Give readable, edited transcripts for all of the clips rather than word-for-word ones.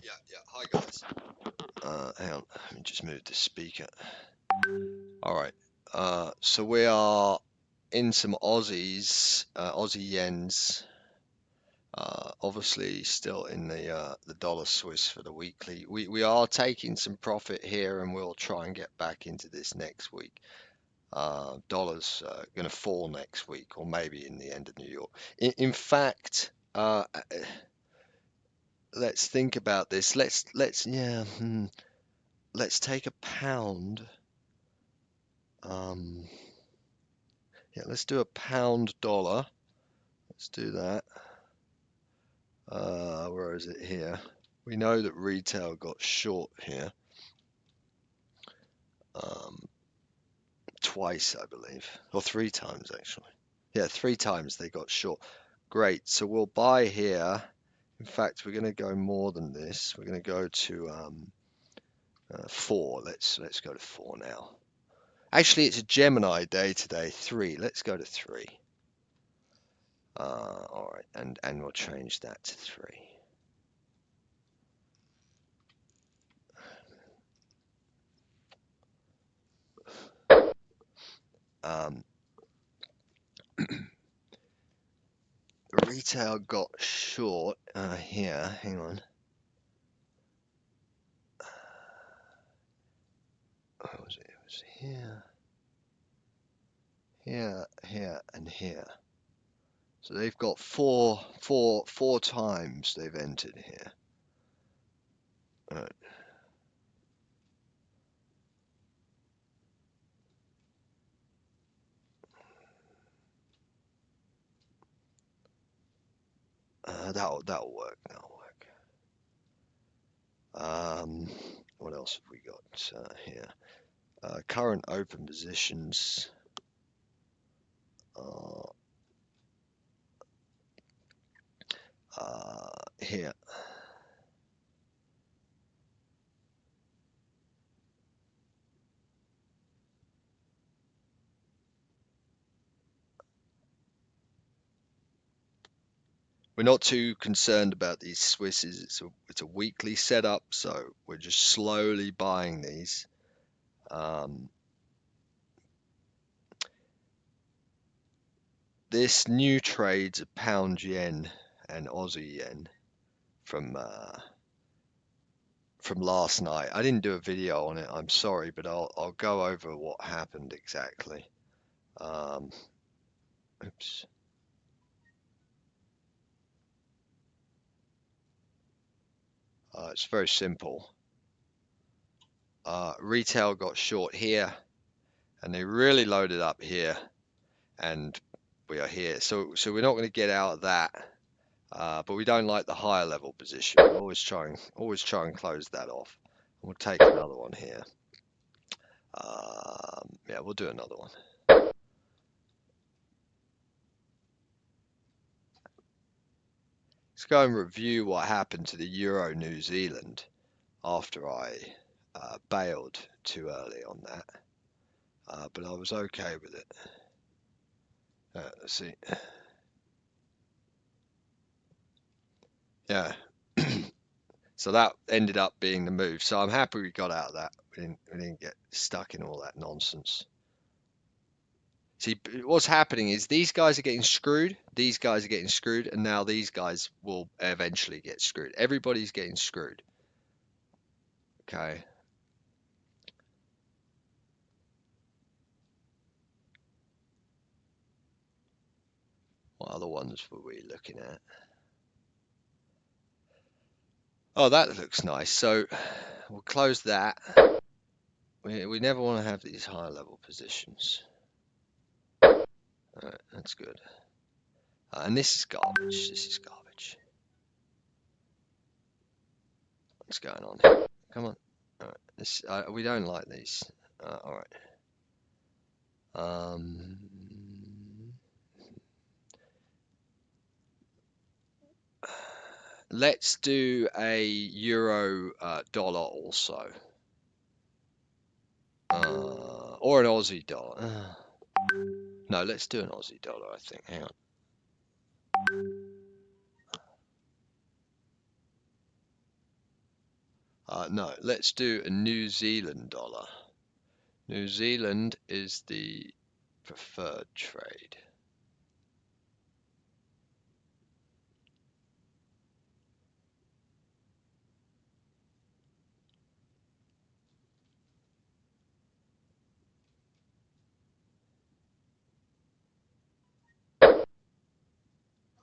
Yeah. Hi guys. Hang on, let me just move the speaker. All right. So we are in some Aussies, Aussie yens. Obviously still in the dollar Swiss for the weekly. We are taking some profit here, and we'll try and get back into this next week. Dollar's going to fall next week, or maybe in the end of New York. In fact, let's think about this. Let's take a pound. Yeah, let's do a pound dollar. Let's do that. Where is it here? We know that retail got short here. Twice, I believe, or 3 times actually. Yeah, 3 times they got short. Great. So we'll buy here. In fact, we're going to go more than this. We're going to go to 4. Let's go to 4 now. Actually, it's a Gemini day today. 3. Let's go to 3. All right, and we'll change that to 3. Retail got short here. Hang on. What was it? It was here, and here. So they've got four times they've entered here. All right. That'll work. What else have we got here? Current open positions. Here. We're not too concerned about these Swisses. It's a weekly setup, so we're just slowly buying these. This new trade's a pound yen and Aussie yen from last night. I didn't do a video on it. I'm sorry, but I'll go over what happened exactly. Oops. It's very simple. Retail got short here, and they really loaded up here, and we are here. So we're not going to get out of that, but we don't like the higher level position. We'll always try and close that off. We'll take another one here. Yeah, we'll do another one. Let's go and review what happened to the Euro New Zealand after I bailed too early on that, but I was okay with it. Let's see. Yeah. So that ended up being the move. So I'm happy we got out of that. We didn't get stuck in all that nonsense. See, what's happening is these guys are getting screwed. These guys are getting screwed, and now these guys will eventually get screwed. Everybody's getting screwed. Okay. What other ones were we looking at? Oh, that looks nice. So we'll close that. We never want to have these high level positions. All right, that's good. And this is garbage. This is garbage. What's going on here? Come on. All right. This we don't like these. All right. Let's do a euro dollar also. Or an Aussie dollar. No, let's do an Aussie dollar, I think. Hang on. No, let's do a New Zealand dollar. New Zealand is the preferred trade.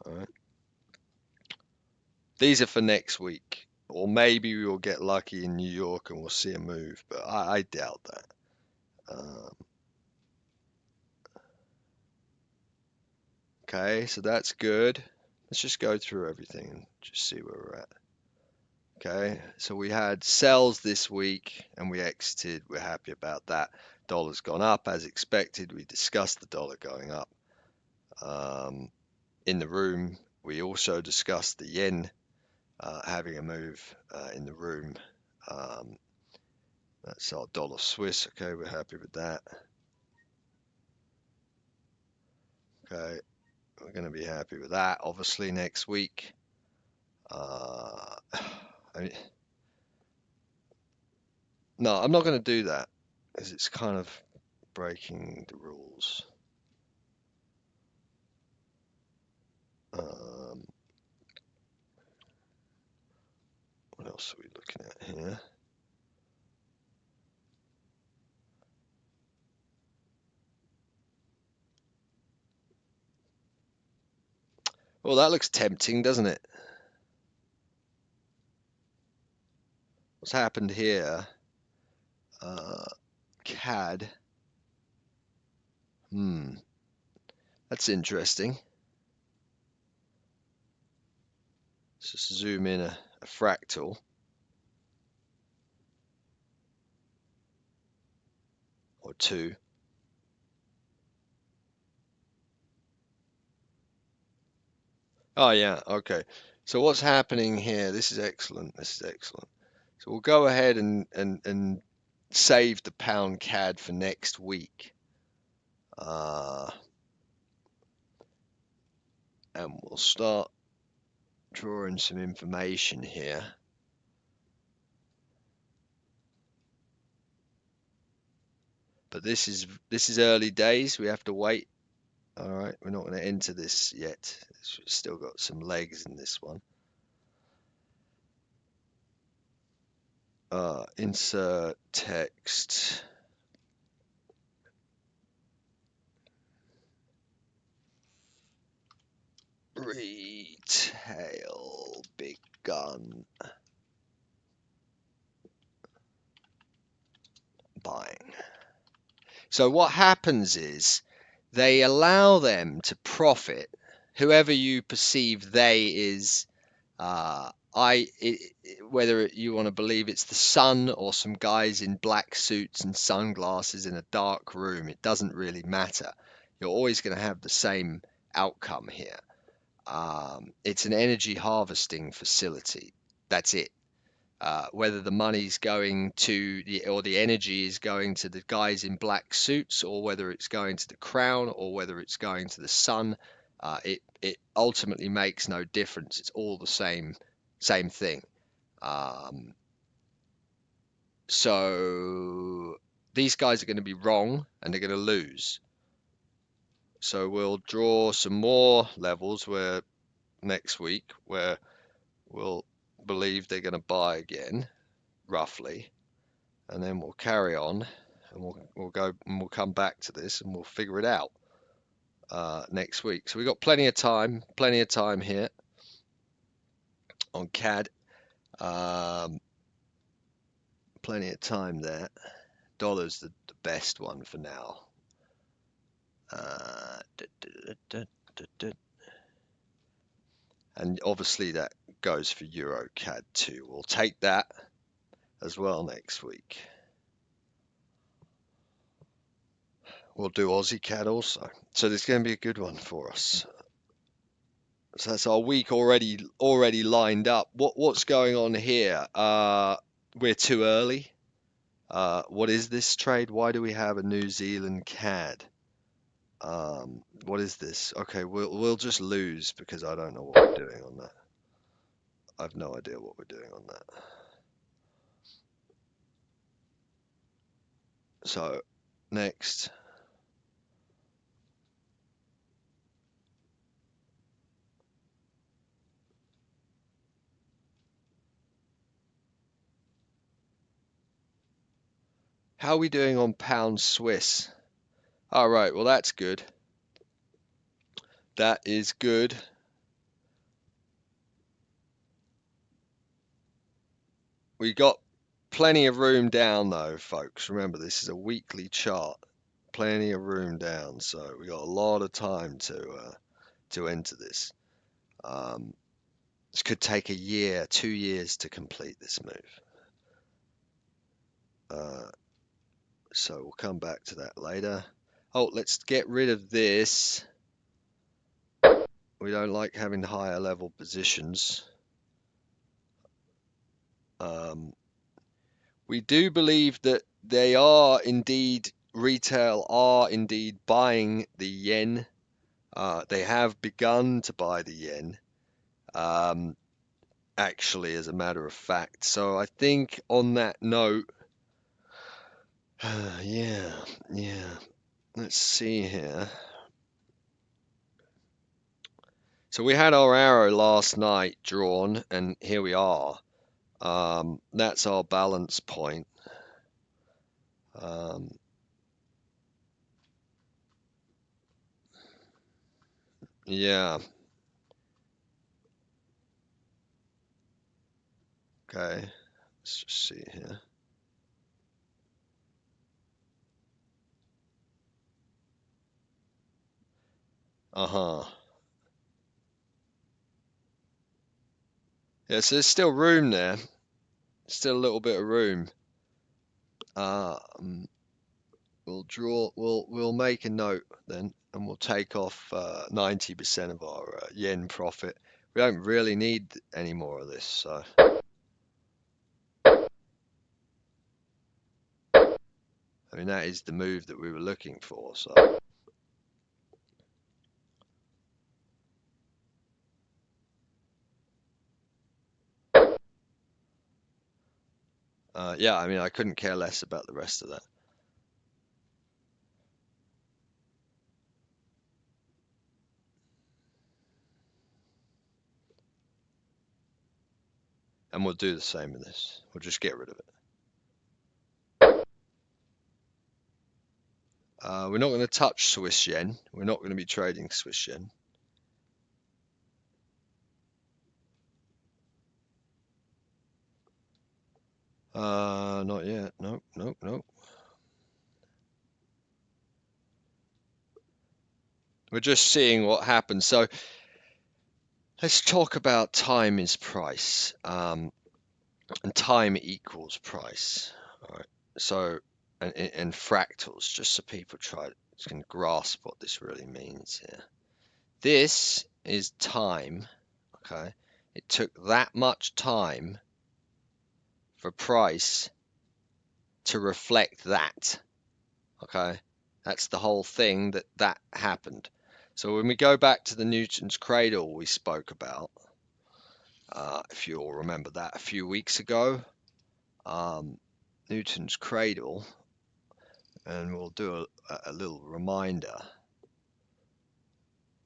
All right. These are for next week, or maybe we will get lucky in New York and we'll see a move, but I doubt that. Okay, so that's good. Let's just go through everything and just see where we're at. Okay, so we had sells this week and we exited. We're happy about that. Dollar's gone up as expected. We discussed the dollar going up. In the room, we also discussed the yen having a move in the room. That's our dollar Swiss. Okay, we're happy with that. Okay, we're going to be happy with that. Obviously, next week. I mean, no, I'm not going to do that because it's kind of breaking the rules. What else are we looking at here? Well, that looks tempting, doesn't it? What's happened here? CAD. That's interesting. Let's just zoom in a fractal. Or two. Oh yeah, okay. So what's happening here? This is excellent. This is excellent. So we'll go ahead and save the pound CAD for next week. And we'll start drawing some information here. But this is early days. We have to wait. All right, we're not going to enter this yet. It's still got some legs in this one. Insert text. Retail begun buying. So what happens is they allow them to profit, whoever you perceive they is, whether you want to believe it's the sun or some guys in black suits and sunglasses in a dark room, it doesn't really matter. You're always going to have the same outcome here. It's an energy harvesting facility. That's it. Whether the money's going to the energy is going to the guys in black suits, or whether it's going to the crown, or whether it's going to the sun, it ultimately makes no difference. It's all the same thing. So these guys are going to be wrong and they're going to lose. So we'll draw some more levels where next week where we'll believe they're going to buy again, roughly, and then we'll carry on and we'll go and we'll come back to this and we'll figure it out next week. So we've got plenty of time here on CAD. Plenty of time there. Dollar's the best one for now. And obviously that goes for Euro CAD too. We'll take that as well next week. We'll do Aussie CAD also. So there's going to be a good one for us. So that's our week already lined up. What's going on here? We're too early. What is this trade? Why do we have a New Zealand CAD? What is this? Okay, we'll just lose because I don't know what we're doing on that. I've no idea what we're doing on that. So next. How are we doing on pound Swiss? All right, well that's good. That is good. We got plenty of room down though, folks. Remember, this is a weekly chart. Plenty of room down, so we got a lot of time to enter this. This could take a year, 2 years to complete this move. So we'll come back to that later. Oh, let's get rid of this. We don't like having higher level positions. We do believe that they are indeed, retail are indeed buying the yen. They have begun to buy the yen, actually, as a matter of fact. So I think on that note, yeah. Let's see here. So we had our arrow last night drawn, and here we are. That's our balance point. Yeah. Okay. Let's just see here. Uh-huh. Yeah, so there's still room there. Still a little bit of room. We'll make a note then, and we'll take off 90% of our yen profit. We don't really need any more of this, so. I mean, that is the move that we were looking for, so. Yeah, I mean, I couldn't care less about the rest of that. And we'll do the same with this. We'll just get rid of it. We're not going to touch Swiss yen. We're not going to be trading Swiss yen. Not yet. Nope. We're just seeing what happens. So let's talk about time is price, and time equals price. All right. So, and fractals, just so people can grasp what this really means here. This is time. Okay. It took that much time for price to reflect that. Okay. That's the whole thing that happened. So when we go back to the Newton's cradle we spoke about, if you all remember that a few weeks ago, Newton's cradle, and we'll do a little reminder.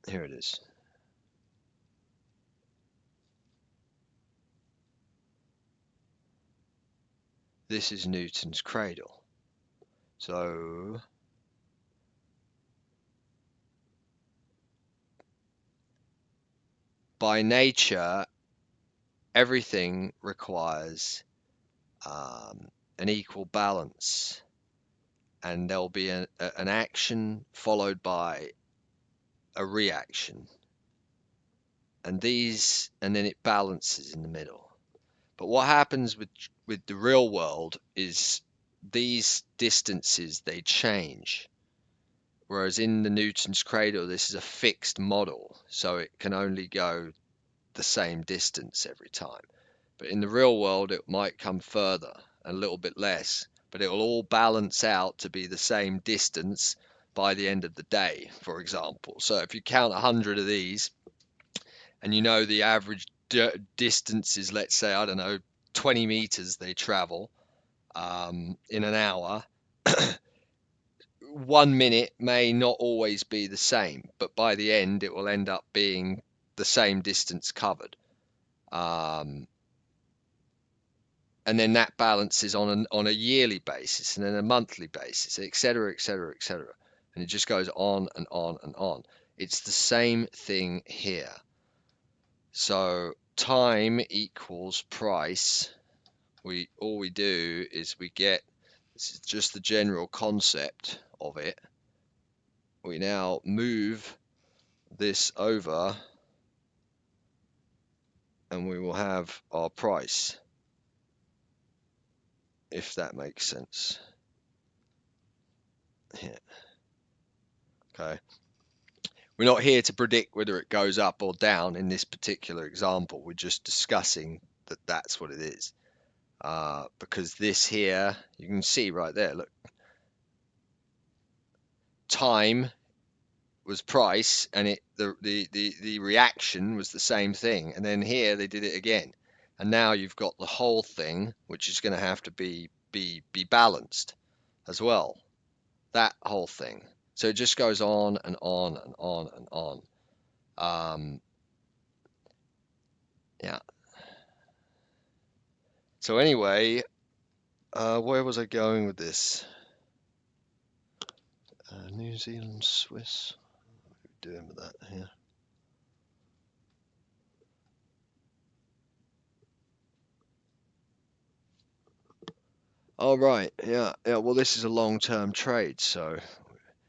Here it is. This is Newton's cradle. So by nature, everything requires an equal balance, and there'll be an action followed by a reaction, and then it balances in the middle. But what happens with the real world is these distances, they change. Whereas in the Newton's cradle, this is a fixed model, so it can only go the same distance every time. But in the real world, it might come further, a little bit less, but it will all balance out to be the same distance by the end of the day, for example. So if you count 100 of these, and you know the average distance is, let's say, I don't know, 20 meters they travel in an hour, 1 minute may not always be the same, but by the end it will end up being the same distance covered. And then that balances on a yearly basis, and then a monthly basis, etc., etc., etc. And it just goes on and on and on. It's the same thing here. So time equals price. All we do is we get, this is just the general concept of it. We now move this over and we will have our price, if that makes sense. Yeah. Okay. We're not here to predict whether it goes up or down in this particular example. We're just discussing that that's what it is. Because this here, you can see right there, look, time was price, and the reaction was the same thing. And then here they did it again. And now you've got the whole thing, which is going to have to be balanced as well. That whole thing. So it just goes on and on and on and on. Yeah. So anyway, where was I going with this? New Zealand, Swiss. What are we doing with that here? Oh, right. Yeah. Yeah. Well, this is a long-term trade, so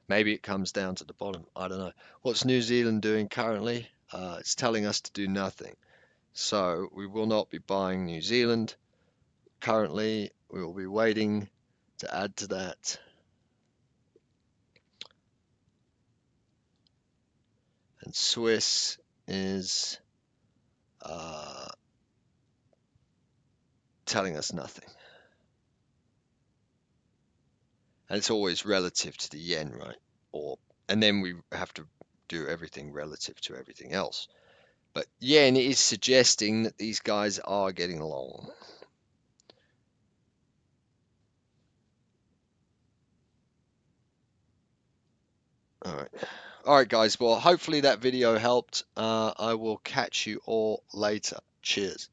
maybe it comes down to the bottom. I don't know. What's New Zealand doing currently? It's telling us to do nothing. So we will not be buying New Zealand currently. We will be waiting to add to that. And Swiss is telling us nothing. And it's always relative to the yen, right? And then we have to do everything relative to everything else. But yen is suggesting that these guys are getting along. All right, guys. Well, hopefully that video helped. I will catch you all later. Cheers.